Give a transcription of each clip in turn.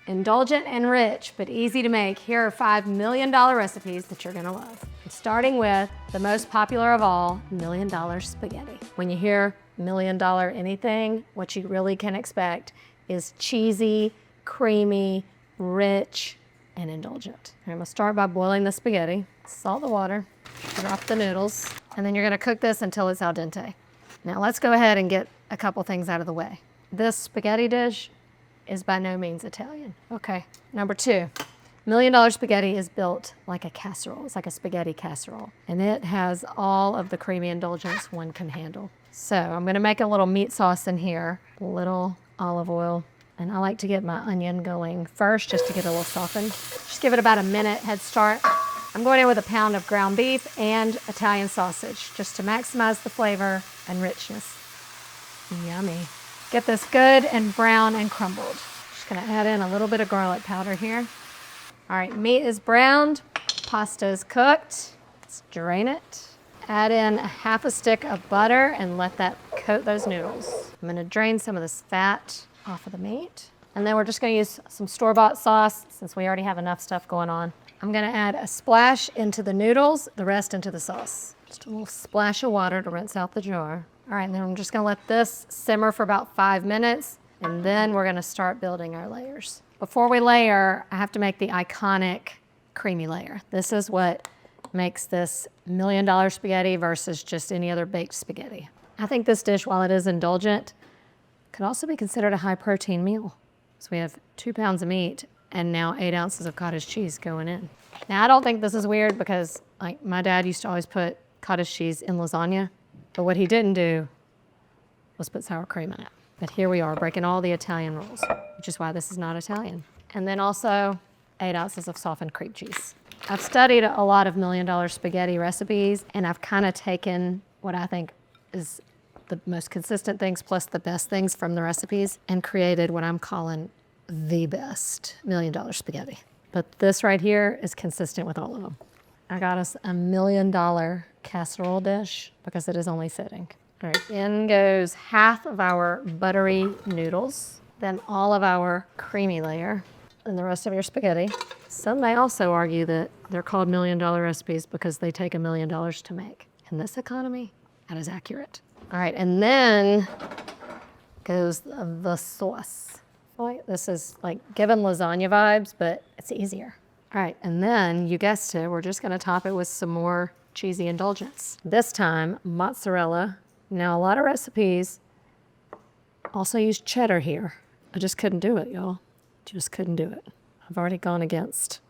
Indulgent and rich, but easy to make. Here are 5 million-dollar recipes that you're gonna love. Starting with the most popular of all, million-dollar spaghetti. When you hear million-dollar anything, what you really can expect is cheesy, creamy, rich, and indulgent. I'm gonna start by boiling the spaghetti, salt the water, drop the noodles, and then you're gonna cook this until it's al dente. Now let's go ahead and get a couple things out of the way. This spaghetti dish is by no means Italian. Okay, number 2, million-dollar spaghetti is built like a casserole. It's like a spaghetti casserole, and it has all of the creamy indulgence one can handle. So I'm gonna make a little meat sauce in here, a little olive oil, and I like to get my onion going first just to get a little softened. Just give it about a minute head start. I'm going in with a pound of ground beef and Italian sausage just to maximize the flavor and richness. Yummy. Get this good and brown and crumbled. Just gonna add in a little bit of garlic powder here. All right, meat is browned, pasta is cooked. Let's drain it. Add in a half a stick of butter and let that coat those noodles. I'm gonna drain some of this fat off of the meat. And then we're just gonna use some store-bought sauce since we already have enough stuff going on. I'm gonna add a splash into the noodles, the rest into the sauce. Just a little splash of water to rinse out the jar. All right, and then I'm just gonna let this simmer for about 5 minutes, and then we're gonna start building our layers. Before we layer, I have to make the iconic creamy layer. This is what makes this million-dollar spaghetti versus just any other baked spaghetti. I think this dish, while it is indulgent, could also be considered a high-protein meal. So we have 2 pounds of meat and now 8 ounces of cottage cheese going in. Now, I don't think this is weird because like my dad used to always put cottage cheese in lasagna. But what he didn't do was put sour cream in it. But here we are, breaking all the Italian rules, which is why this is not Italian. And then also 8 ounces of softened cream cheese. I've studied a lot of million-dollar spaghetti recipes, and I've kind of taken what I think is the most consistent things plus the best things from the recipes and created what I'm calling the best million-dollar spaghetti. But this right here is consistent with all of them. I got us a million-dollar casserole dish because it is only fitting. All right, in goes half of our buttery noodles, then all of our creamy layer, and the rest of your spaghetti. Some may also argue that they're called million-dollar recipes because they take $1 million to make. In this economy, that is accurate. All right, and then goes the sauce. This is like giving lasagna vibes, but it's easier. All right, and then, you guessed it, we're just gonna top it with some more cheesy indulgence. This time, mozzarella. Now, a lot of recipes also use cheddar here. I just couldn't do it, y'all. Just couldn't do it. I've already gone against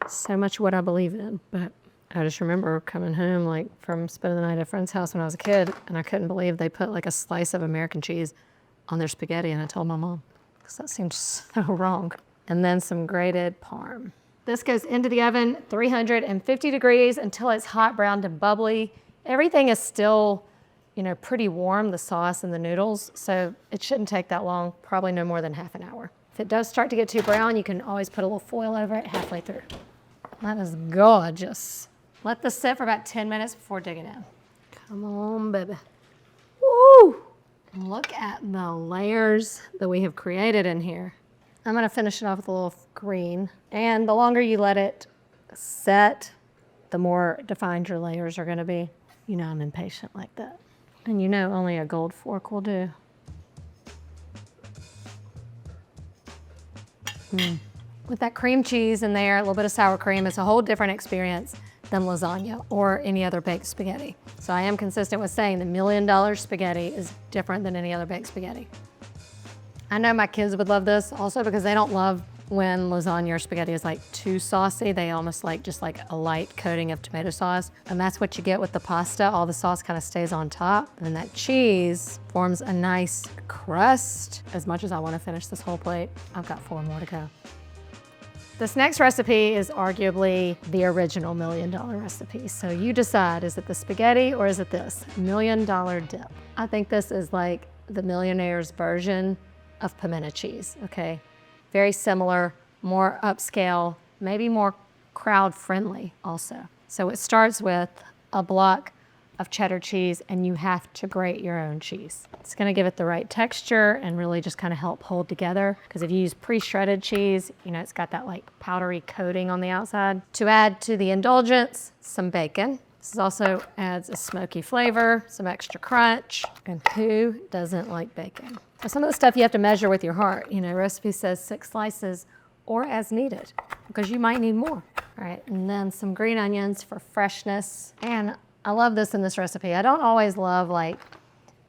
so much what I believe in, but I just remember coming home like from spending the night at a friend's house when I was a kid, and I couldn't believe they put like a slice of American cheese on their spaghetti, and I told my mom, because that seemed so wrong. And then some grated parm. This goes into the oven, 350 degrees until it's hot, browned, and bubbly. Everything is still, pretty warm, the sauce and the noodles, so it shouldn't take that long, probably no more than half an hour. If it does start to get too brown, you can always put a little foil over it halfway through. That is gorgeous. Let this sit for about 10 minutes before digging in. Come on, baby. Woo! Look at the layers that we have created in here. I'm gonna finish it off with a little green. And the longer you let it set, the more defined your layers are gonna be. I'm impatient like that. And only a gold fork will do. With that cream cheese in there, a little bit of sour cream, it's a whole different experience than lasagna or any other baked spaghetti. So I am consistent with saying the $1 million spaghetti is different than any other baked spaghetti. I know my kids would love this also because they don't love when lasagna or spaghetti is like too saucy. They almost like just like a light coating of tomato sauce. And that's what you get with the pasta. All the sauce kind of stays on top. And then that cheese forms a nice crust. As much as I want to finish this whole plate, I've got 4 more to go. This next recipe is arguably the original $1 million recipe. So you decide, is it the spaghetti or is it this $1 million dip? I think this is like the millionaire's version of pimento cheese, okay? Very similar, more upscale, maybe more crowd friendly also. So it starts with a block of cheddar cheese, and you have to grate your own cheese. It's gonna give it the right texture and really just kind of help hold together. Because if you use pre-shredded cheese, you know, it's got that like powdery coating on the outside. To add to the indulgence, some bacon. This also adds a smoky flavor, some extra crunch, and who doesn't like bacon? Now, some of the stuff you have to measure with your heart. You know, recipe says 6 slices or as needed, because you might need more. All right, and then some green onions for freshness. And I love this in this recipe. I don't always love like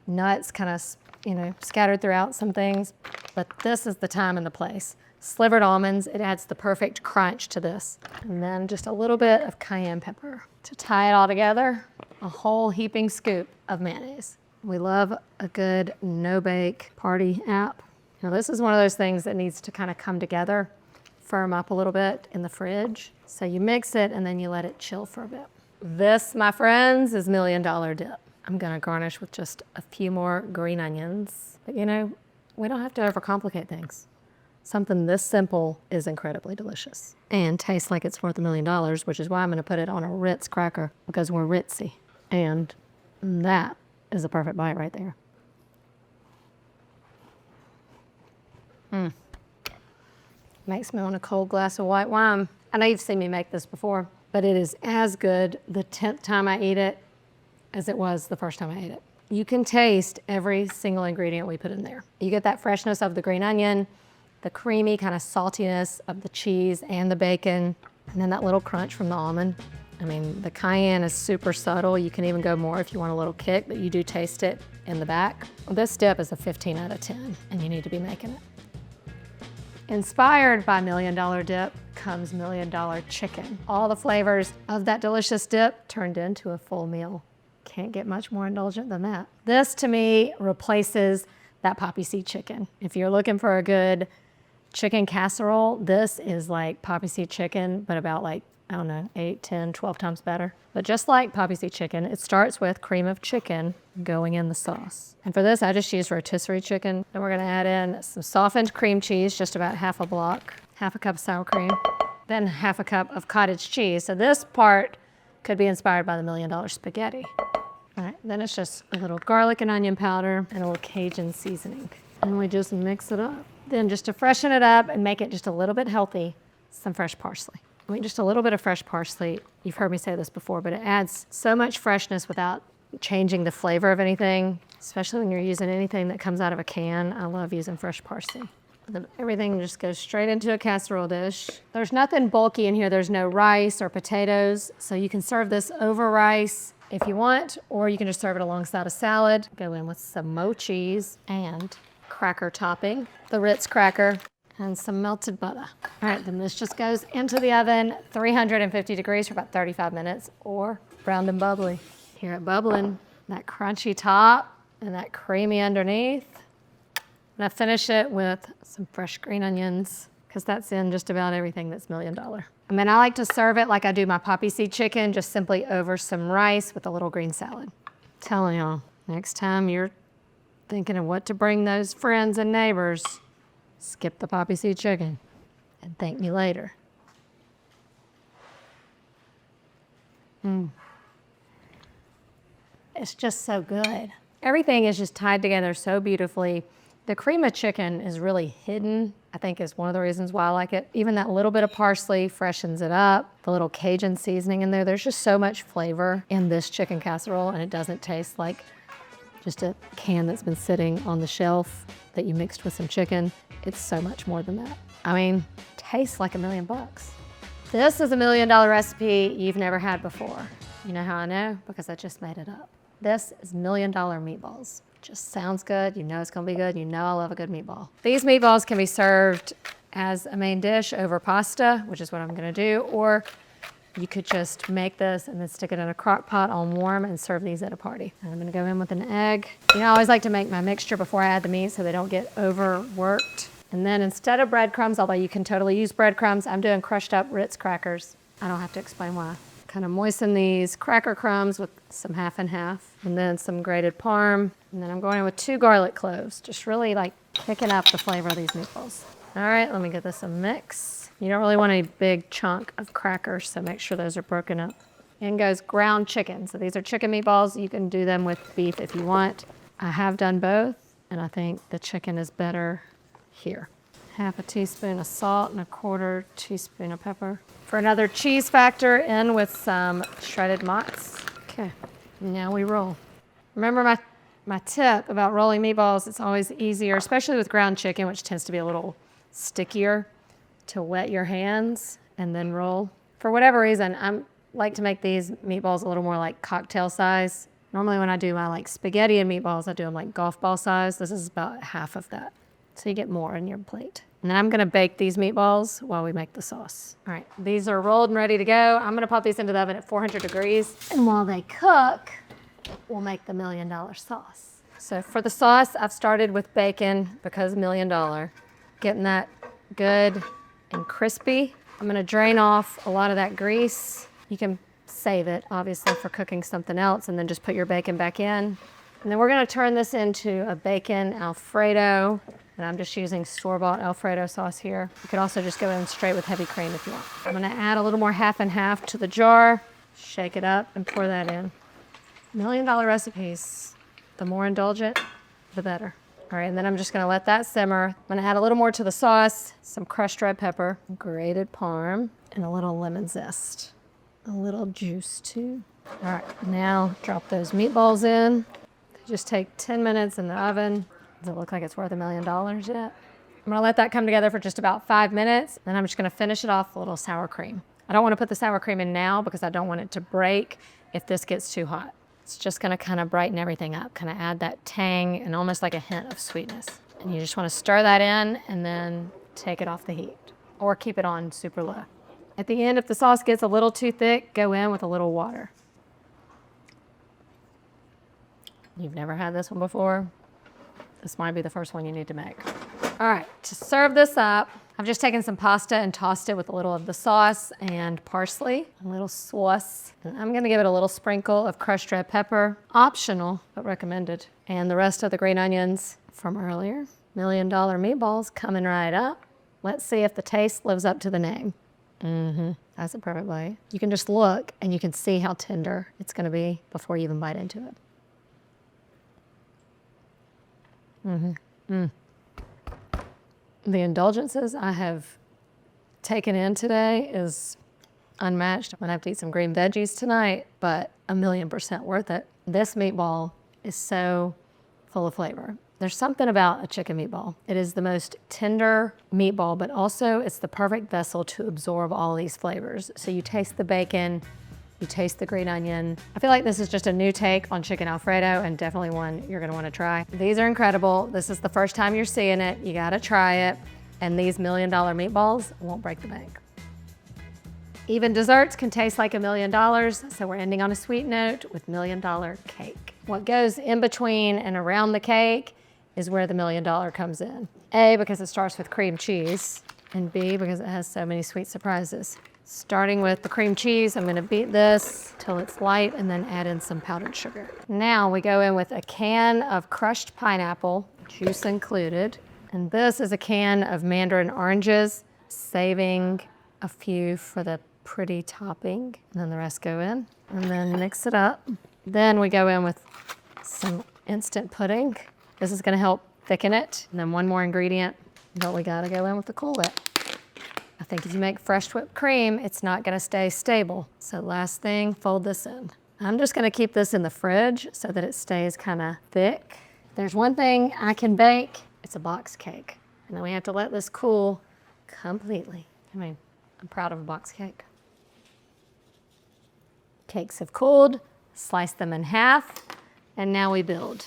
nuts kind of, you know, scattered throughout some things, but this is the time and the place. Slivered almonds, it adds the perfect crunch to this. And then just a little bit of cayenne pepper. To tie it all together, a whole heaping scoop of mayonnaise. We love a good no-bake party app. Now this is one of those things that needs to kind of come together, firm up a little bit in the fridge. So you mix it and then you let it chill for a bit. This, my friends, is Million Dollar dip. I'm gonna garnish with just a few more green onions. But you know, we don't have to overcomplicate things. Something this simple is incredibly delicious and tastes like it's worth $1 million, which is why I'm gonna put it on a Ritz cracker, because we're Ritzy. And that is a perfect bite right there. Makes me want a cold glass of white wine. I know you've seen me make this before, but it is as good the 10th time I eat it as it was the first time I ate it. You can taste every single ingredient we put in there. You get that freshness of the green onion, the creamy kind of saltiness of the cheese and the bacon, and then that little crunch from the almond. I mean, the cayenne is super subtle. You can even go more if you want a little kick, but you do taste it in the back. This dip is a 15 out of 10, and you need to be making it. Inspired by Million Dollar dip comes Million Dollar chicken. All the flavors of that delicious dip turned into a full meal. Can't get much more indulgent than that. This, to me, replaces that poppy seed chicken. If you're looking for a good chicken casserole, this is like poppy seed chicken, but about like, I don't know, 8, 10, 12 times better. But just like poppy seed chicken, it starts with cream of chicken going in the sauce. And for this, I just use rotisserie chicken. Then we're gonna add in some softened cream cheese, just about half a block, half a cup of sour cream, then half a cup of cottage cheese. So this part could be inspired by the Million Dollar spaghetti. All right, then it's just a little garlic and onion powder and a little Cajun seasoning. And we just mix it up. Then just to freshen it up and make it just a little bit healthy, some fresh parsley. I mean, just a little bit of fresh parsley. You've heard me say this before, but it adds so much freshness without changing the flavor of anything, especially when you're using anything that comes out of a can. I love using fresh parsley. Then everything just goes straight into a casserole dish. There's nothing bulky in here. There's no rice or potatoes, so you can serve this over rice if you want, or you can just serve it alongside a salad. Go in with some mo cheese and cracker topping, the Ritz cracker, and some melted butter. All right, then this just goes into the oven, 350 degrees for about 35 minutes, or browned and bubbly. Hear it bubbling, that crunchy top and that creamy underneath. And I finish it with some fresh green onions, because that's in just about everything that's Million Dollar. I mean, I like to serve it like I do my poppy seed chicken, just simply over some rice with a little green salad. I'm telling y'all, next time you're thinking of what to bring those friends and neighbors, skip the poppy seed chicken and thank me later. It's just so good. Everything is just tied together so beautifully. The cream of chicken is really hidden, I think is one of the reasons why I like it. Even that little bit of parsley freshens it up. The little Cajun seasoning in there. There's just so much flavor in this chicken casserole, and it doesn't taste like just a can that's been sitting on the shelf that you mixed with some chicken. It's so much more than that. I mean, tastes like $1 million. This is a $1 million recipe you've never had before. You know how I know? Because I just made it up. This is Million Dollar Meatballs. Just sounds good. You know it's gonna be good. You know I love a good meatball. These meatballs can be served as a main dish over pasta, which is what I'm gonna do, or you could just make this and then stick it in a crock pot on warm and serve these at a party. And I'm gonna go in with an egg. You know, I always like to make my mixture before I add the meat so they don't get overworked. And then instead of breadcrumbs, although you can totally use breadcrumbs, I'm doing crushed up Ritz crackers. I don't have to explain why. Kind of moisten these cracker crumbs with some half and half, and then some grated parm. And then I'm going in with 2 garlic cloves, just really like picking up the flavor of these meatballs. All right, let me get this a mix. You don't really want a big chunk of crackers, so make sure those are broken up. In goes ground chicken. So these are chicken meatballs. You can do them with beef if you want. I have done both, and I think the chicken is better here. Half a teaspoon of salt and a quarter teaspoon of pepper. For another cheese factor, in with some shredded mozz. Okay, now we roll. Remember my tip about rolling meatballs, it's always easier, especially with ground chicken, which tends to be a little stickier, to wet your hands and then roll. For whatever reason, I like to make these meatballs a little more like cocktail size. Normally when I do my like spaghetti and meatballs, I do them like golf ball size. This is about half of that. So you get more in your plate. And then I'm gonna bake these meatballs while we make the sauce. All right, these are rolled and ready to go. I'm gonna pop these into the oven at 400 degrees. And while they cook, we'll make the $1 million sauce. So for the sauce, I've started with bacon because $1 million. Getting that good and crispy. I'm gonna drain off a lot of that grease. You can save it, obviously, for cooking something else, and then just put your bacon back in. And then we're gonna turn this into a bacon Alfredo, and I'm just using store-bought Alfredo sauce here. You could also just go in straight with heavy cream if you want. I'm gonna add a little more half and half to the jar, shake it up, and pour that in. $1 million recipes, the more indulgent, the better. All right, and then I'm just gonna let that simmer. I'm gonna add a little more to the sauce, some crushed red pepper, grated parm, and a little lemon zest. A little juice too. All right, now drop those meatballs in. They just take 10 minutes in the oven. Does it look like it's worth $1 million yet? I'm gonna let that come together for just about 5 minutes, and I'm just gonna finish it off with a little sour cream. I don't wanna put the sour cream in now because I don't want it to break if this gets too hot. It's just gonna kind of brighten everything up, kind of add that tang and almost like a hint of sweetness. And you just wanna stir that in and then take it off the heat or keep it on super low. At the end, if the sauce gets a little too thick, go in with a little water. You've never had this one before? This might be the first one you need to make. All right, to serve this up, I've just taken some pasta and tossed it with a little of the sauce and parsley, a little sauce. And I'm gonna give it a little sprinkle of crushed red pepper, optional, but recommended. And the rest of the green onions from earlier. $1 million meatballs coming right up. Let's see if the taste lives up to the name. That's a perfect bite. You can just look and you can see how tender it's gonna be before you even bite into it. The indulgences I have taken in today is unmatched. I'm gonna have to eat some green veggies tonight, but 1,000,000% worth it. This meatball is so full of flavor. There's something about a chicken meatball. It is the most tender meatball, but also it's the perfect vessel to absorb all these flavors. So you taste the bacon, you taste the green onion. I feel like this is just a new take on chicken Alfredo and definitely one you're gonna wanna try. These are incredible. This is the first time you're seeing it. You gotta try it. And these $1 million meatballs won't break the bank. Even desserts can taste like $1 million, so we're ending on a sweet note with $1 million cake. What goes in between and around the cake is where the $1 million comes in. A, because it starts with cream cheese, and B, because it has so many sweet surprises. Starting with the cream cheese, I'm gonna beat this till it's light and then add in some powdered sugar. Now we go in with a can of crushed pineapple, juice included. And this is a can of mandarin oranges, saving a few for the pretty topping. And then the rest go in, and then mix it up. Then we go in with some instant pudding. This is gonna help thicken it. And then one more ingredient, but we gotta go in with the Cool Whip. I think if you make fresh whipped cream, it's not gonna stay stable. So last thing, fold this in. I'm just gonna keep this in the fridge so that it stays kinda thick. There's one thing I can bake, it's a box cake. And then we have to let this cool completely. I mean, I'm proud of a box cake. Cakes have cooled, slice them in half, and now we build.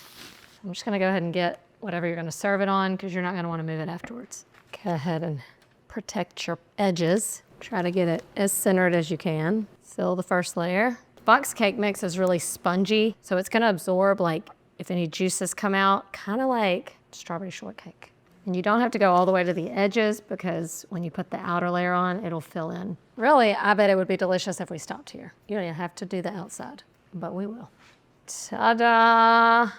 I'm just gonna go ahead and get whatever you're gonna serve it on because you're not gonna wanna move it afterwards. Go ahead and protect your edges. Try to get it as centered as you can. Fill the first layer. Box cake mix is really spongy, so it's gonna absorb like if any juices come out, kind of like strawberry shortcake. And you don't have to go all the way to the edges because when you put the outer layer on, it'll fill in. Really, I bet it would be delicious if we stopped here. You don't even have to do the outside, but we will. Ta-da!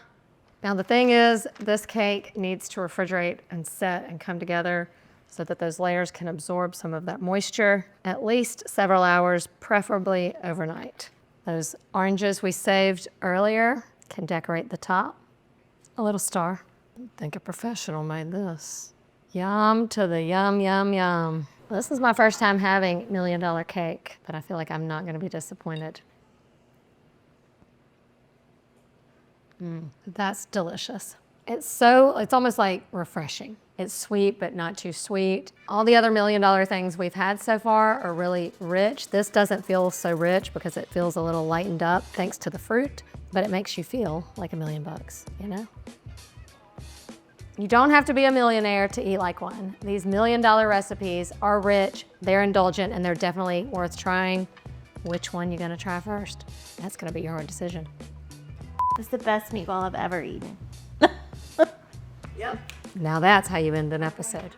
Now the thing is, this cake needs to refrigerate and set and come together so that those layers can absorb some of that moisture, at least several hours, preferably overnight. Those oranges we saved earlier can decorate the top. A little star. I think a professional made this. Yum to the yum, yum, yum. This is my first time having $1 million cake, but I feel like I'm not gonna be disappointed. That's delicious. It's almost like refreshing. It's sweet, but not too sweet. All the other $1 million things we've had so far are really rich. This doesn't feel so rich because it feels a little lightened up thanks to the fruit, but it makes you feel like $1 million, you know? You don't have to be a millionaire to eat like one. These $1 million recipes are rich, they're indulgent, and they're definitely worth trying. Which one you gonna try first? That's gonna be your hard decision. It's the best meatball I've ever eaten. Now that's how you end an episode.